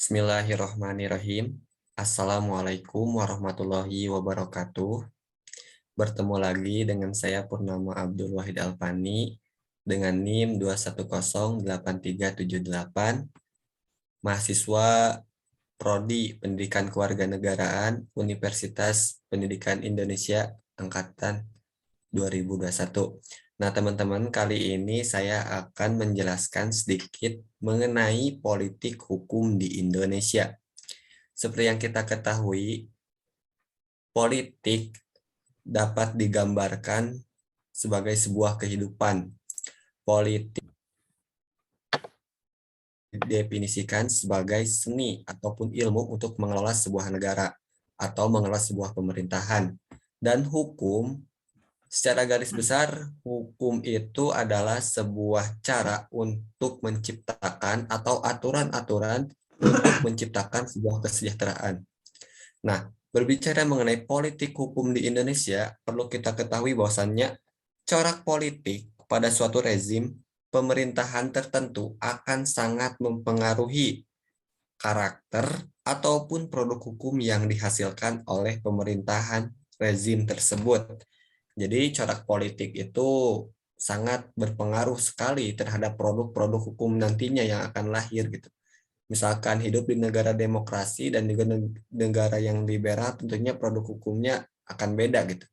Bismillahirrahmanirrahim. Assalamualaikum warahmatullahi wabarakatuh. Bertemu lagi dengan saya Purnama Abdul Wahid Alfani dengan NIM 2108378, mahasiswa Prodi Pendidikan Kewarganegaraan Universitas Pendidikan Indonesia Angkatan 2021. Nah, teman-teman, kali ini saya akan menjelaskan sedikit mengenai politik hukum di Indonesia. Seperti yang kita ketahui, politik dapat digambarkan sebagai sebuah kehidupan. Politik didefinisikan sebagai seni ataupun ilmu untuk mengelola sebuah negara atau mengelola sebuah pemerintahan. Dan hukum, secara garis besar, hukum itu adalah sebuah cara untuk menciptakan atau aturan-aturan untuk menciptakan sebuah kesejahteraan. Nah, berbicara mengenai politik hukum di Indonesia, perlu kita ketahui bahwasannya corak politik pada suatu rezim pemerintahan tertentu akan sangat mempengaruhi karakter ataupun produk hukum yang dihasilkan oleh pemerintahan rezim tersebut. Jadi corak politik itu sangat berpengaruh sekali terhadap produk-produk hukum nantinya yang akan lahir gitu. Misalkan hidup di negara demokrasi dan juga negara yang liberal, tentunya produk hukumnya akan beda gitu.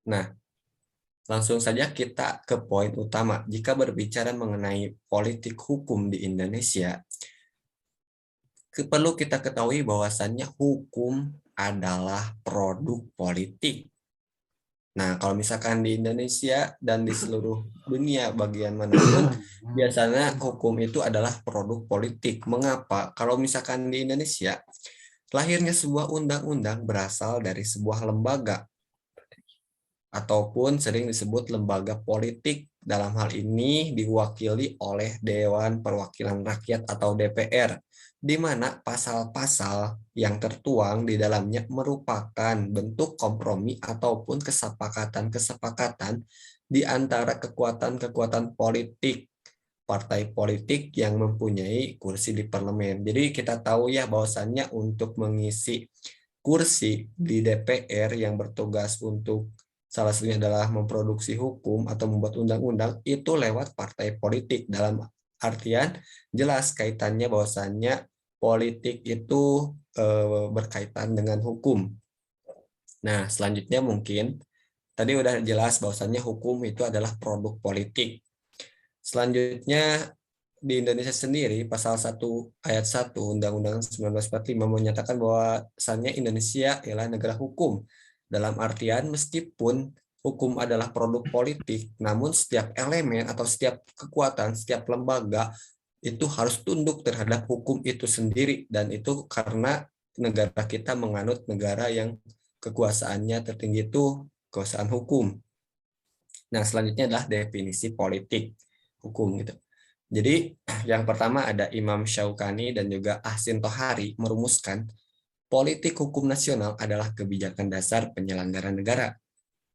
Nah, langsung saja kita ke poin utama. Jika berbicara mengenai politik hukum di Indonesia, perlu kita ketahui bahwasannya hukum adalah produk politik. Nah, kalau misalkan di Indonesia dan di seluruh dunia bagian manapun, biasanya hukum itu adalah produk politik. Mengapa? Kalau misalkan di Indonesia, lahirnya sebuah undang-undang berasal dari sebuah lembaga, ataupun sering disebut lembaga politik. Dalam hal ini diwakili oleh Dewan Perwakilan Rakyat atau DPR, di mana pasal-pasal yang tertuang di dalamnya merupakan bentuk kompromi ataupun kesepakatan-kesepakatan di antara kekuatan-kekuatan politik, partai politik yang mempunyai kursi di parlemen. Jadi kita tahu ya bahwasannya untuk mengisi kursi di DPR yang bertugas untuk salah satunya adalah memproduksi hukum atau membuat undang-undang itu lewat partai politik, dalam artian jelas kaitannya bahwasannya politik itu berkaitan dengan hukum. Nah, selanjutnya mungkin tadi udah jelas bahwasannya hukum itu adalah produk politik. Selanjutnya di Indonesia sendiri pasal 1 ayat 1 Undang-Undang 1945 menyatakan bahwasannya Indonesia ialah negara hukum. Dalam artian meskipun hukum adalah produk politik, namun setiap elemen atau setiap kekuatan, setiap lembaga itu harus tunduk terhadap hukum itu sendiri, dan itu karena negara kita menganut negara yang kekuasaannya tertinggi itu kekuasaan hukum. Nah, selanjutnya adalah definisi politik hukum gitu. Jadi yang pertama ada Imam Syaukani dan juga Ahsin Tohari merumuskan politik hukum nasional adalah kebijakan dasar penyelenggaraan negara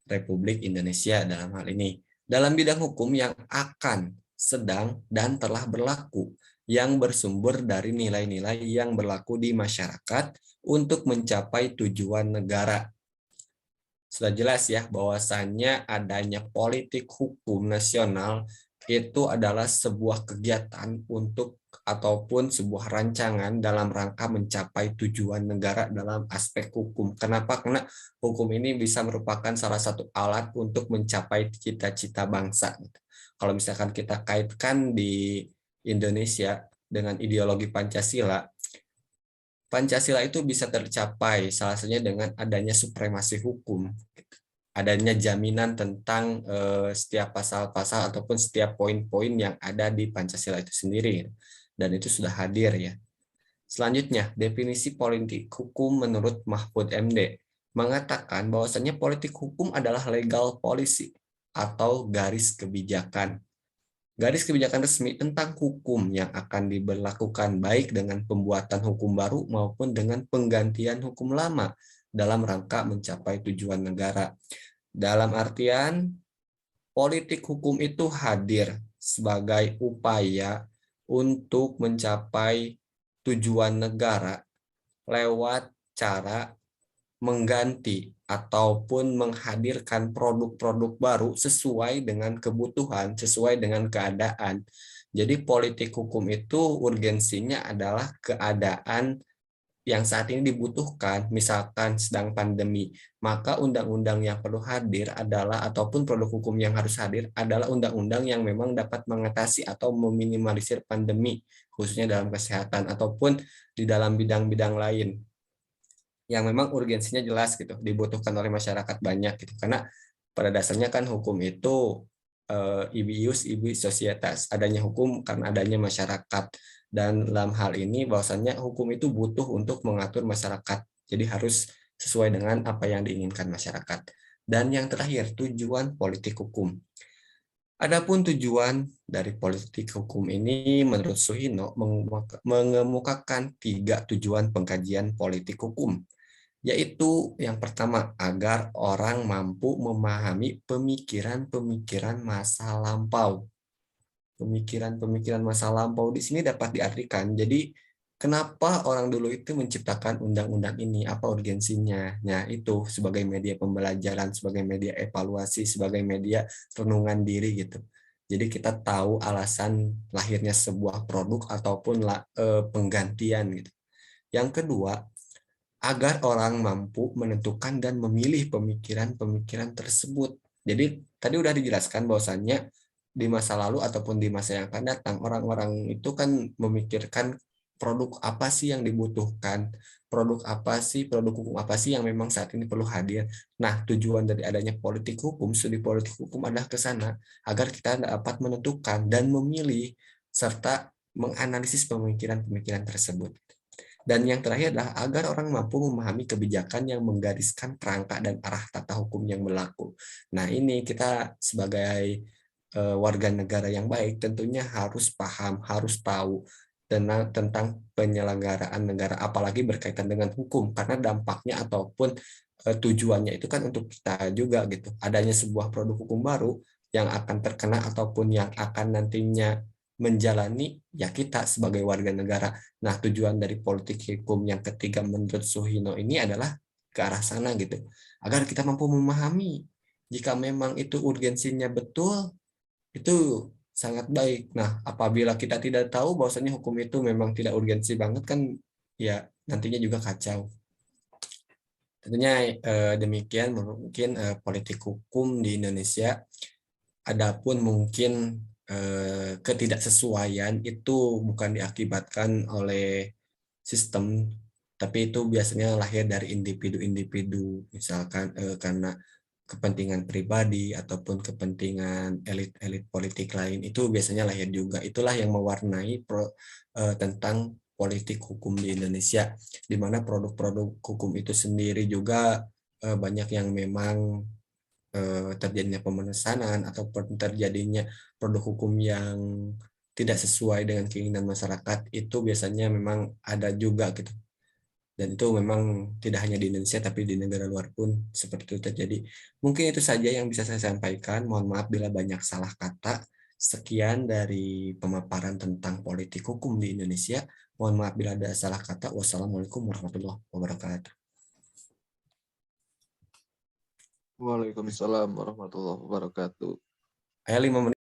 Republik Indonesia dalam hal ini dalam bidang hukum yang akan, sedang, dan telah berlaku yang bersumber dari nilai-nilai yang berlaku di masyarakat untuk mencapai tujuan negara. Sudah jelas ya bahwasannya adanya politik hukum nasional itu adalah sebuah kegiatan untuk ataupun sebuah rancangan dalam rangka mencapai tujuan negara dalam aspek hukum. Kenapa? Karena hukum ini bisa merupakan salah satu alat untuk mencapai cita-cita bangsa. Kalau misalkan kita kaitkan di Indonesia dengan ideologi Pancasila, Pancasila itu bisa tercapai salah satunya dengan adanya supremasi hukum, adanya jaminan tentang setiap pasal-pasal ataupun setiap poin-poin yang ada di Pancasila itu sendiri, dan itu sudah hadir ya. Selanjutnya, definisi politik hukum menurut Mahfud MD mengatakan bahwasannya politik hukum adalah legal policy atau garis kebijakan. Garis kebijakan resmi tentang hukum yang akan diberlakukan baik dengan pembuatan hukum baru maupun dengan penggantian hukum lama dalam rangka mencapai tujuan negara. Dalam artian, politik hukum itu hadir sebagai upaya untuk mencapai tujuan negara lewat cara mengganti ataupun menghadirkan produk-produk baru sesuai dengan kebutuhan, sesuai dengan keadaan. Jadi politik hukum itu urgensinya adalah keadaan yang saat ini dibutuhkan, misalkan sedang pandemi, maka undang-undang yang perlu hadir adalah, ataupun produk hukum yang harus hadir adalah undang-undang yang memang dapat mengatasi atau meminimalisir pandemi, khususnya dalam kesehatan ataupun di dalam bidang-bidang lain yang memang urgensinya jelas gitu, dibutuhkan oleh masyarakat banyak gitu. Karena pada dasarnya kan hukum itu ibius ibi societas, adanya hukum karena adanya masyarakat. Dan dalam hal ini bahwasannya hukum itu butuh untuk mengatur masyarakat. Jadi harus sesuai dengan apa yang diinginkan masyarakat. Dan yang terakhir, tujuan politik hukum. Adapun tujuan dari politik hukum ini menurut Suhino mengemukakan 3 tujuan pengkajian politik hukum, yaitu yang pertama, agar orang mampu memahami pemikiran-pemikiran masa lampau. Pemikiran-pemikiran masa lampau di sini dapat diartikan, jadi kenapa orang dulu itu menciptakan undang-undang ini, apa urgensinya. Nah, itu sebagai media pembelajaran, sebagai media evaluasi, sebagai media renungan diri gitu. Jadi kita tahu alasan lahirnya sebuah produk ataupun penggantian gitu. Yang kedua, agar orang mampu menentukan dan memilih pemikiran-pemikiran tersebut. Jadi tadi udah dijelaskan bahwasannya di masa lalu ataupun di masa yang akan datang, orang-orang itu kan memikirkan produk apa sih yang dibutuhkan, produk apa sih, produk hukum apa sih yang memang saat ini perlu hadir. Nah, tujuan dari adanya politik hukum, studi politik hukum adalah ke sana, agar kita dapat menentukan dan memilih, serta menganalisis pemikiran-pemikiran tersebut. Dan yang terakhir adalah agar orang mampu memahami kebijakan yang menggariskan kerangka dan arah tata hukum yang berlaku. Nah, ini kita sebagai warga negara yang baik tentunya harus paham, harus tahu tentang penyelenggaraan negara, apalagi berkaitan dengan hukum, karena dampaknya ataupun tujuannya itu kan untuk kita juga gitu. Adanya sebuah produk hukum baru yang akan terkena ataupun yang akan nantinya menjalani ya kita sebagai warga negara. Nah, tujuan dari politik hukum yang ketiga menurut Suhino ini adalah ke arah sana gitu. Agar kita mampu memahami jika memang itu urgensinya betul, itu sangat baik. Nah, apabila kita tidak tahu bahwasanya hukum itu memang tidak urgensi banget kan ya nantinya juga kacau. Tentunya demikian mungkin politik hukum di Indonesia. Adapun mungkin ketidaksesuaian itu bukan diakibatkan oleh sistem, tapi itu biasanya lahir dari individu-individu, misalkan karena kepentingan pribadi ataupun kepentingan elit-elit politik lain, itu biasanya lahir juga. Itulah yang mewarnai tentang politik hukum di Indonesia, di mana produk-produk hukum itu sendiri juga banyak yang memang terjadinya pemesanan ataupun terjadinya produk hukum yang tidak sesuai dengan keinginan masyarakat, itu biasanya memang ada juga gitu. Dan itu memang tidak hanya di Indonesia tapi di negara luar pun seperti itu terjadi. Mungkin itu saja yang bisa saya sampaikan. Mohon maaf bila banyak salah kata. Sekian dari pemaparan tentang politik hukum di Indonesia. Mohon maaf bila ada salah kata. Wassalamualaikum warahmatullahi wabarakatuh. Waalaikumsalam warahmatullahi wabarakatuh. Ayo 5 menit.